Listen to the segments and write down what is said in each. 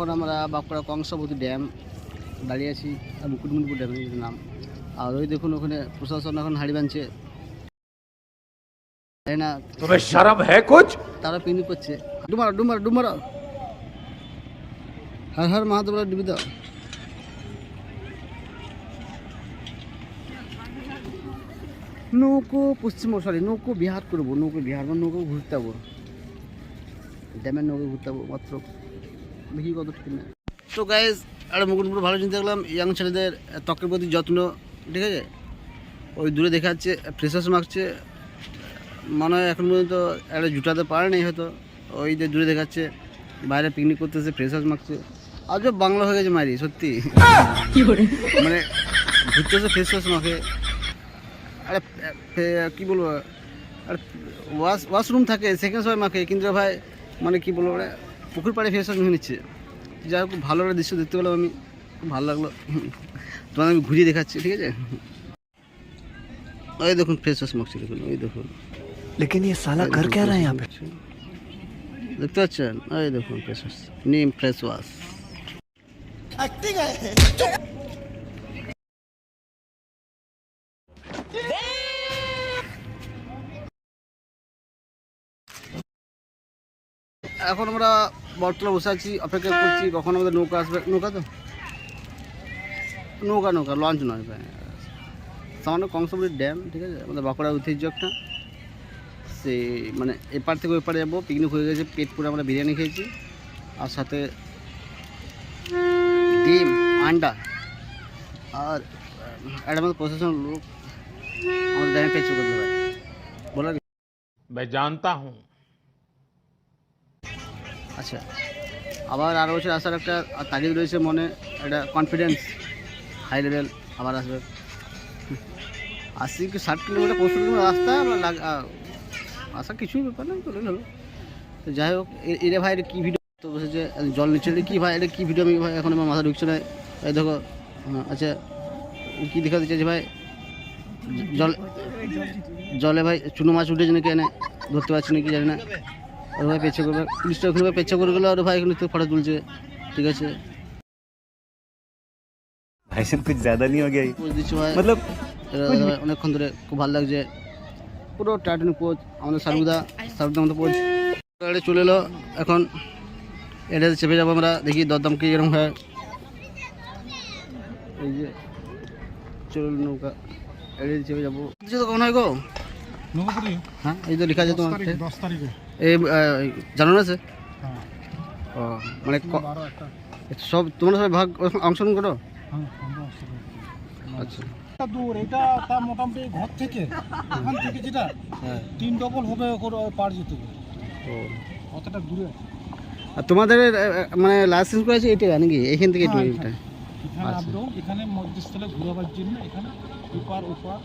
এখন আমরা বাঁকুড়া কংসাবতী ড্যাম দাঁড়িয়ে আছি, আর মুকুটমণিপুর ড্যামের নাম। আর ওই দেখুন ওখানে প্রশাসন এখন হাঁড়ি বাঁধছে, তাই না? শরম হ্যায় কুছ? তারা পিকনিক করছে। ডুমারা ডুমারা ডুমারা, হর হর মহাদেব ডুবি দাও। নৌকো পশ্চিম নৌকো বিহার করবো, নৌকো বিহার মানে নৌকো ঘুরতে যাবো, ড্যামের নৌকো ঘুরতে যাবো মাত্র। দেখি কত ঠিক না। তো গাইজ একটা মুকুটমণিপুর ভালো চিন্তা দেখলাম, ইয়াং ছেলেদের ত্বকের প্রতি যত্ন, ঠিক আছে। ওই দূরে দেখা যাচ্ছে ফ্রেশার্স মাখছে, মনে হয় এখন পর্যন্ত একটা জুটাতে পারেনি হয়তো। ওই যে দূরে দেখাচ্ছে বাইরে পিকনিক করতেছে, ফ্রেশার্স মাখছে। আজও বাংলা হয়ে গেছে মারি, সত্যি মানে ঘুরতেছে ফ্রেশার্স মাখে। আরে কী বলবো, আর ওয়াশরুম থাকে সেখানে সবাই মাখে, কিন্তু ভাই মানে কী বলবো, পুকুর পাড়ে ফ্রেশার্স মেখে নিচ্ছে। যাই হোক, ভালো একটা দৃশ্য দেখতে পেলাম আমি, খুব ভালো লাগলো। তোমার আমি ঘুরিয়ে দেখাচ্ছি, ঠিক আছে। ওই দেখুন ফ্রেশার্স মাখছে, দেখুন ওই দেখুন। लेकिन ये साला कर क्या रहा है यहाँ पे? দেখতে পাচ্ছেন, ওই দেখুন ফ্রেশার্স, নিম ফ্রেশ ওয়াশ। এখন আমরা বটতলা বসে আছি, অপেক্ষা করছি কখন আমাদের নৌকা আসবে। নৌকা তো নৌকা নৌকা লঞ্চ নয় ভাই, সামান্য কংসাবতী ড্যাম, ঠিক আছে। আমাদের বাঁকুড়ার ঐতিহ্য একটা, সে মানে এপার থেকে ওই পারে যাবো। পিকনিক হয়ে গেছে, পেট পুরো আমরা বিরিয়ানি খেয়েছি, আর সাথে ডিম আন্ডা। আর একটা আমাদের প্রশাসন লোক আমাদের ড্যামে পেঁচু করতে পারে বলার। मैं जानता हूँ। আচ্ছা, আবার আরও বছর আসার একটা তাগিদ রয়েছে মনে, একটা কনফিডেন্স হাই লেভেল আবার আসবে। 80-60 কিলোমিটার 65 কিলোমিটার রাস্তা আসা কিছুই ব্যাপার না, চলে হলো। তো যাই হোক, এরে ভাই এটা কী ভিডিও তো বসেছে, জল নিচ্ছে কী ভাই, এটা কী ভিডিও আমি ভাই এখন আমার মাথা ঢুকছে না। এই দেখো, আচ্ছা কী দেখাতে চাইছে ভাই, জলে ভাই চুনো মাছ উঠেছে নাকি, এনে ধরতে পারছি নাকি জানি না। ওর ভাই পেছা করবে, পুলিশটা ওখানে পেছা করে গেলো, ওর ভাই এখানে তো ফটো তুলছে, ঠিক আছে। भाईजान कुछ ज्यादा नहीं हो गया ये? পোজ দিচ্ছে ভাই, मतलब অনেকক্ষণ ধরে, খুব ভালো লাগছে। পুরো টাইটানিক পোজ আমাদের সারুদার মতো পোজ। গাড়ি চলে এলো, এখন এটা চেপে যাবো আমরা, দেখি দরদাম কি এরকম হয়। এই যে চলল নৌকা, এটা চেপে যাবো। তো কখন হয় গো? হ্যাঁ, এই তো লেখা আছে তোমার 10 তারিখে, এই জানুয়ারি আছে। ও মানে সব তোমরা সবাই ভাগ অংশগ্রহণ করো? আচ্ছা, দূর এটা তা মোটামুটি ঘর থেকে এখান থেকে যেটা 3 ডবল হবে পার যেতে হবে। ও কতটা দূরে আছে? আর তোমাদের মানে লাইসেন্স করে আছে এটা নাকি, এখান থেকে একটু এটা? এখানে আপডাউন, এখানে মধ্যস্থলে ঘোরাবার জন্য এখানে উপার উপার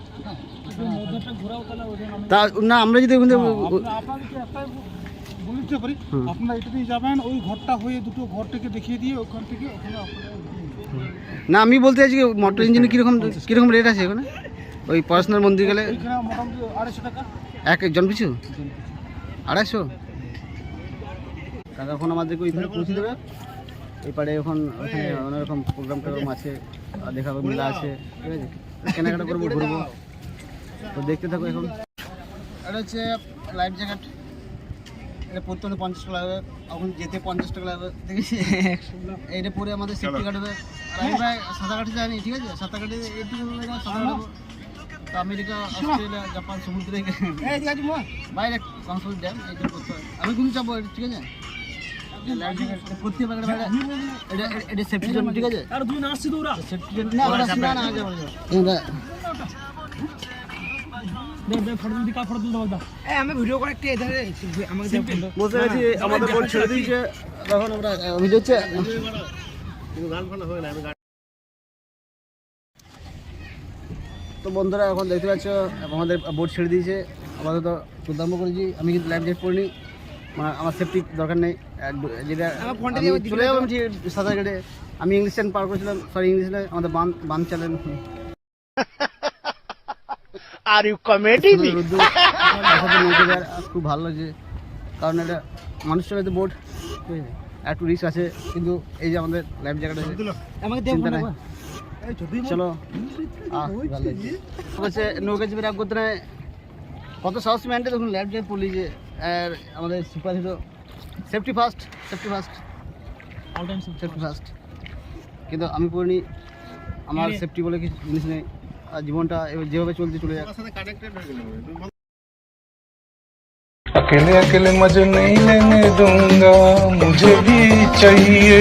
মধ্যটা ঘোরাও, তাহলে ওই জন্য তা না আমরা যদি আপনাদেরকে একটাই বলতে পারি, আপনারা এটা দিয়ে যাবেন, ওই ঘরটা হয়ে দুটো ঘর থেকে দেখিয়ে দিয়ে ওখান থেকে ওখানে আপনারা। না আমি বলতে চাইছি কি, মোটর ইঞ্জিনে কীরকম রেট আছে এখানে ওই পড়াশোনার মন্দির গেলে? এখানে মোটামুটি 250 টাকা একজন পিছু 250। কাকা এখন আমাদেরকে ওইখানে পৌঁছে দেবে, এপারে এখন ওখানে অনেক রকম প্রোগ্রাম আছে, দেখাবো, মেলা আছে, ঠিক আছে। কেনাকাটা করবো, ঘুরবো, তো দেখতে থাকো। এখন এটা হচ্ছে লাইফ জ্যাকেট, এটা পড়তে হলে 50 টাকা লাগবে, এখন যেতে 50 টাকা লাগবে, দেখেছি। এইটা পরে আমাদের সেফটি কাটবে। আর আমি ভাই সাঁতার কাটতে জানি, ঠিক আছে, সাঁতার কাটে একটু সাঁতার কাটবো। তো আমেরিকা, অস্ট্রেলিয়া, জাপান সমুদ্রে বাইরে কংসাবতী ড্যাম এইটা করতে হয়। আমি কিন্তু যাবো, ঠিক আছে। লাইফ জ্যাকেট প্রত্যেক প্যাকেট বাইরে এটা সেফটির জন্য, ঠিক আছে। আর দুই না আসছে তো ওরা সেফটির জন্য না, ওরা না না যাবো আমি ভিডিও করে একটা এধারে আমাকে বসে আছি, আমাদের বোট ছেড়ে দিয়েছে, তখন আমরা ভিডিও হচ্ছে। তো বন্ধুরা এখন দেখতে পাচ্ছ আমাদের বোট ছেড়ে দিয়েছে, আপাতত তুলতাম্ব করেছি। আমি কিন্তু লাইফ জ্যাকেট পরিনি, মানে আমার সেফটি দরকার নেই, যেটা চলে যাবো আমি সাঁতার কেটে। আমি ইংলিশ চ্যানেল পার করেছিলাম, সরি ইংলিশ নয়, আমাদের বান channel. Are you comedy me? খুব ভালো লাগছে, কারণ এটা মানুষ চলে বোট, ঠিক আছে। একটু রিস্ক আছে, কিন্তু এই যে আমাদের লাইফ জ্যাকেট আছে, চিন্তা নাই। চলো বলছে নৌকা চেপে রাগ করতে নাই, কত সাহস ম্যানটা দেখুন লাইফ জ্যাকেট পরলি যে। আর আমাদের super hero safety first, safety first, safety first. কিন্তু আমি পড়িনি, আমার সেফটি বলে কিছু জিনিস নেই, আর জীবনটা এবার যেভাবে চলতে চলে যায়। अकेले अकेले मजे नहीं लेने दूंगा, मुझे भी चाहिए।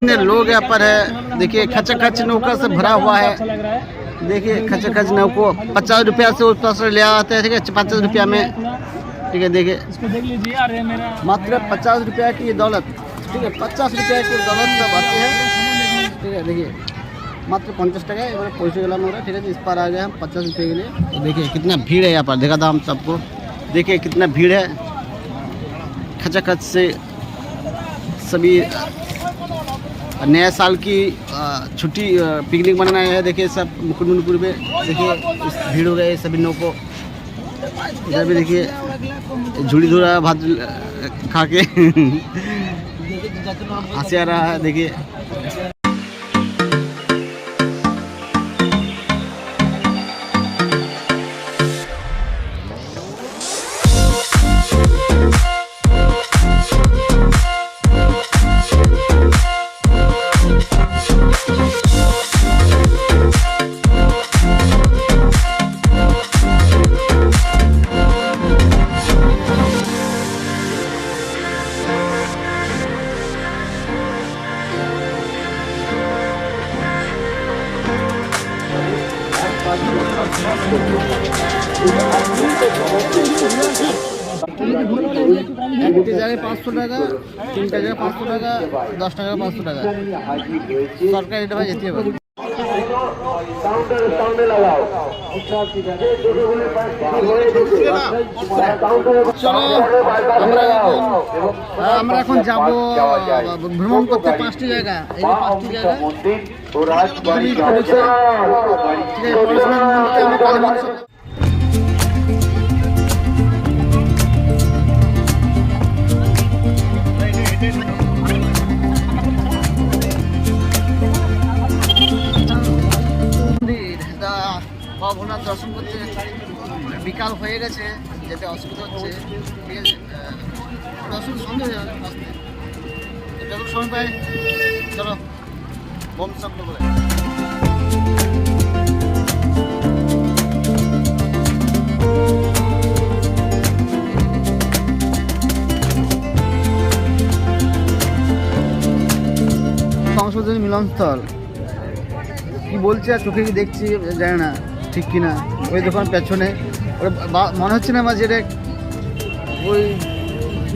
इतने लोग यहाँ पर है, देखिए खचखच नौका से भरा हुआ है। देखिए खचखच नौको 50 रुपया से ऊपर से ले आते हैं, ठीक है, 50 रुपया में, ठीक है। देखिए मात्र 50 रुपया की दौलत, ठीक है, 50 रुपया की दौलत सब आते हैं, ठीक है। देखिए मात्र 50 टका एबारे पैसे गला हो रहा है, ठीक है। इस पर आ गए हम 50 रुपये के लिए। तो देखिए कितना भीड़ है यहाँ पर, देखा था हम सबको, देखिए कितना भीड़ है। खचखच से सभी नया साल की छुट्टी पिकनिक मनाना है। देखिए सब मुकुटमणिपुर में, देखिए भीड़ हो गए सभी लोगों को। इधर भी देखिए झूड़ी धुरा भात खा के हंसी आ रहा है। देखिए একটি জায়গায় 500 টাকা, তিনটা জায়গায় 500 টাকা, 10 টাকা 500 টাকা। সরকার এটা ভাই যেতে হবে। চলো আমরা এখন যাব ভ্রমণ করতে 5টি জায়গা। এই যে 5টি জায়গা, ভোলানাথ দর্শন করতে বিকাল হয়ে গেছে, যেতে অসুবিধা হচ্ছে, ঠিক আছে। দর্শন সন্ধে হয়ে যাবে আসতে, যত সময় পাই চলো বোম সামনে করে। সংশোধনী মিলনস্থল কি বলছে আর চোখে কি দেখছি জানি না ঠিক কিনা। ওই দোকান পেছনে মনে হচ্ছে না আমার যেটা ওই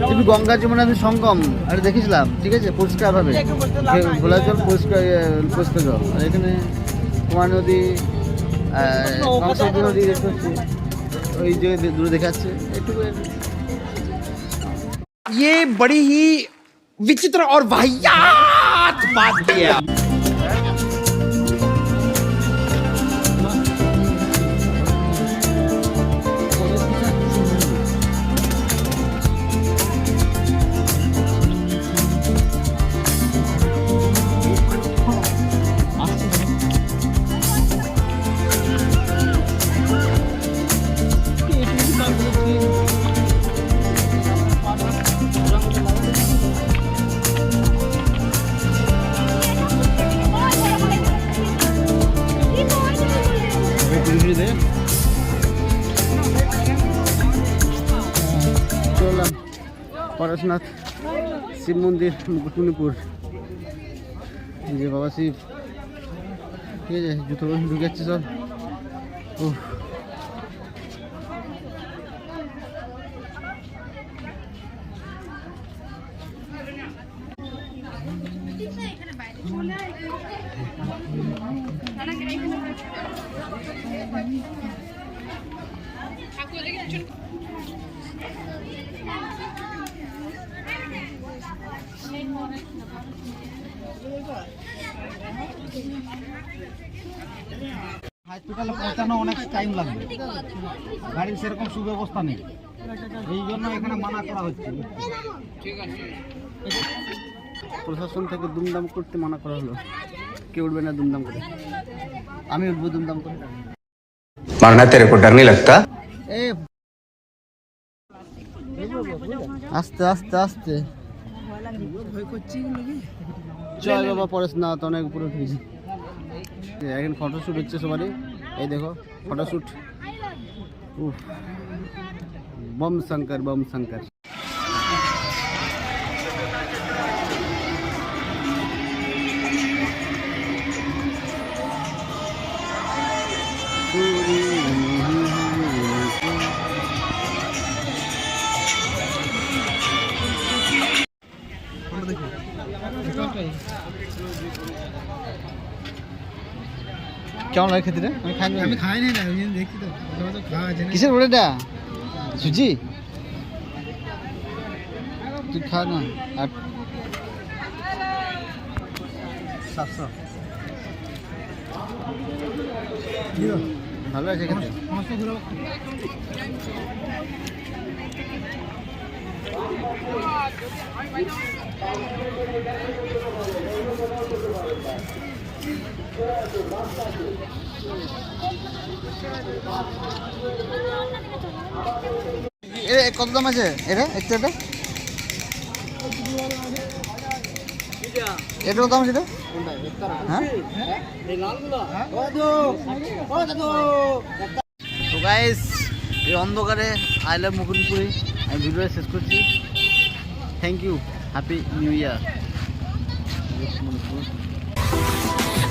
তুমি গঙ্গা যমুনা সঙ্গম আর দেখেছিলাম, ঠিক আছে, পরিষ্কারভাবে ঘোলা জল, পরিষ্কার পরিষ্কার জল। আর এখানে কুমার নদী, নদী দেখতে হচ্ছে, ওই যে দূরে দেখাচ্ছে একটু। ये बड़ी ही विचित्र और वाहियात बात है। পরেশনাথ শিব মন্দির মুকুটমণিপুর, যে বাবা শিব। ঠিক আছে, জুতো ঢুকে যাচ্ছে সব। উফ, হসপিটালে পৌঁছানো অনেক টাইম লাগবে, গাড়ির সেরকম সুব্যবস্থা নেই, এই জন্য এখানে মানা করা হচ্ছে। প্রশাসন থেকে দুমদাম করতে মানা করা হলো, কেউ উঠবে না দুমদাম করে। আমি উঠবো দুমদাম করে। मारना तेरे को डर नहीं लगता? এ আস্তে আস্তে আস্তে জয় বাবা পরেশনাথ, অনেক উপরে উঠে গেছি। এখন ফটোশ্যুট হচ্ছে সবারই, এই দেখো ফটোশ্যুট। উফ, বম শঙ্কর বম শঙ্কর। কেমন লাগে খেতে রে? আমি খাইনি। আমি খাইনি না, ওই জন্য দেখছি তো, তো খাওয়া আছে না। কিসের বড়িটা? সুজি? তুই খা না। আর 700 ভালো আছে খেতে। সমস্ত ঘুরে কত দাম আছে এটা? একটা এটা এটার দাম সেটা? হ্যাঁ তো গাইস, এই অন্ধকারে আই লাভ মুকুটমণিপুরে আমি ভিডিও শেষ করছি। Thank you, happy new year.